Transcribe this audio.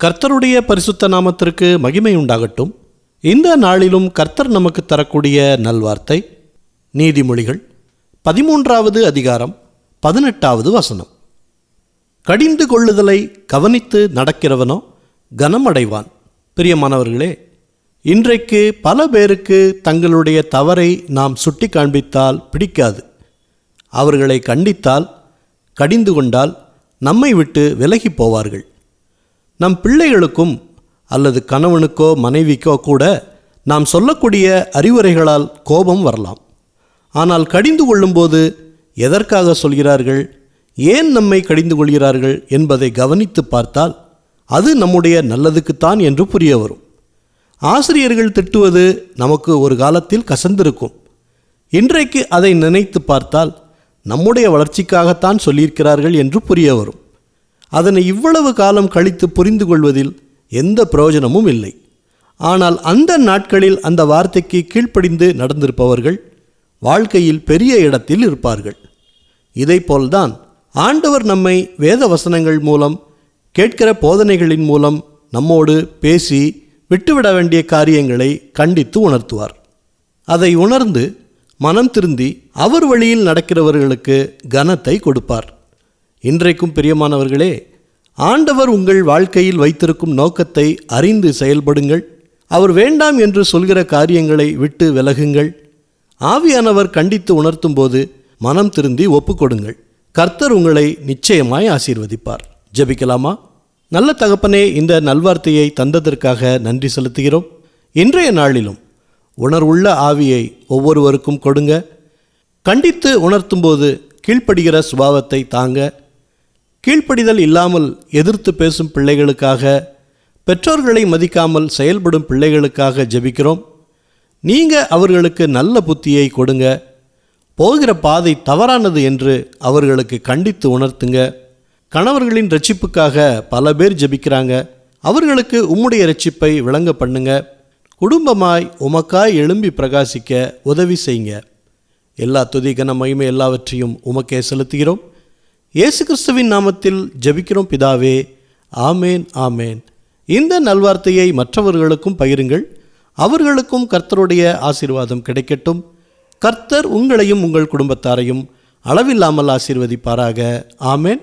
கர்த்தருடைய பரிசுத்த நாமத்திற்கு மகிமை உண்டாகட்டும். இந்த நாளிலும் கர்த்தர் நமக்கு தரக்கூடிய நல்வார்த்தை நீதிமொழிகள் 13வது அதிகாரம் 18வது வசனம். கடிந்து கொள்ளுதலை கவனித்து நடக்கிறவனோ கனமடைவான். பிரியமானவர்களே, இன்றைக்கு பல பேருக்கு தங்களுடைய தவறை நாம் சுட்டி காண்பித்தால் பிடிக்காது. அவர்களை கண்டித்தால், கடிந்து கொண்டால் நம்மை விட்டு விலகி போவார்கள். நம் பிள்ளைகளுக்கும் அல்லது கணவனுக்கோ மனைவிக்கோ கூட நாம் சொல்லக்கூடிய அறிவுரைகளால் கோபம் வரலாம். ஆனால் கடிந்து கொள்ளும்போது எதற்காக சொல்கிறார்கள், ஏன் நம்மை கடிந்து கொள்கிறார்கள் என்பதை கவனித்து பார்த்தால் அது நம்முடைய நல்லதுக்குத்தான் என்று புரிய வரும். ஆசிரியர்கள் திட்டுவது நமக்கு ஒரு காலத்தில் கசந்திருக்கும். இன்றைக்கு அதை நினைத்து பார்த்தால் நம்முடைய வளர்ச்சிக்காகத்தான் சொல்லியிருக்கிறார்கள் என்று புரிய வரும். அதனை இவ்வளவு காலம் கழித்து புரிந்து கொள்வதில் எந்த பிரயோஜனமும் இல்லை. ஆனால் அந்த நாட்களில் அந்த வார்த்தைக்கு கீழ்ப்படிந்து நடந்திருப்பவர்கள் வாழ்க்கையில் பெரிய இடத்தில் இருப்பார்கள். இதைப்போல்தான் ஆண்டவர் நம்மை வேத வசனங்கள் மூலம், கேட்கிற போதனைகளின் மூலம் நம்மோடு பேசி விட்டுவிட வேண்டிய காரியங்களை கண்டித்து உணர்த்துவார். அதை உணர்ந்து மனம் திருந்தி அவர் வழியில் நடக்கிறவர்களுக்கு கனத்தை கொடுப்பார். இன்றைக்கும் பிரியமானவர்களே, ஆண்டவர் உங்கள் வாழ்க்கையில் வைத்திருக்கும் நோக்கத்தை அறிந்து செயல்படுங்கள். அவர் வேண்டாம் என்று சொல்கிற காரியங்களை விட்டு விலகுங்கள். ஆவியானவர் கண்டித்து உணர்த்தும் போது மனம் திருந்தி ஒப்புக்கொடுங்கள். கர்த்தர் உங்களை நிச்சயமாய் ஆசீர்வதிப்பார். ஜெபிக்கலாமா? நல்ல தகப்பனே, இந்த நல்வார்த்தையை தந்ததற்காக நன்றி செலுத்துகிறோம். இன்றைய நாளிலும் உணர்வுள்ள ஆவியை ஒவ்வொருவருக்கும் கொடுங்க. கண்டித்து உணர்த்தும்போது கீழ்ப்படுகிற சுபாவத்தை தாங்க. கீழ்ப்படிதல் இல்லாமல் எதிர்த்து பேசும் பிள்ளைகளுக்காக, பெற்றோர்களை மதிக்காமல் செயல்படும் பிள்ளைகளுக்காக ஜெபிக்கிறோம். நீங்கள் அவர்களுக்கு நல்ல புத்தியை கொடுங்க. போகிற பாதை தவறானது என்று அவர்களுக்கு கண்டித்து உணர்த்துங்க. கணவர்களின் இரட்சிப்புக்காக பல பேர் ஜெபிக்கிறாங்க. அவர்களுக்கு உம்முடைய இரட்சிப்பை விளங்க பண்ணுங்க. குடும்பமாய் உமக்காய் எழும்பி பிரகாசிக்க உதவி செய்யுங்க. எல்லா துதி கன மகிமை எல்லாவற்றையும் உமக்கே செலுத்துகிறோம். இயேசு கிறிஸ்துவின் நாமத்தில் ஜெபிக்கிறோம் பிதாவே. ஆமேன், ஆமேன். இந்த நல்வார்த்தையை மற்றவர்களுக்கும் பகிருங்கள். அவர்களுக்கும் கர்த்தருடைய ஆசீர்வாதம் கிடைக்கட்டும். கர்த்தர் உங்களையும் உங்கள் குடும்பத்தாரையும் அளவில்லாமல் ஆசீர்வதிப்பாராக. ஆமேன்.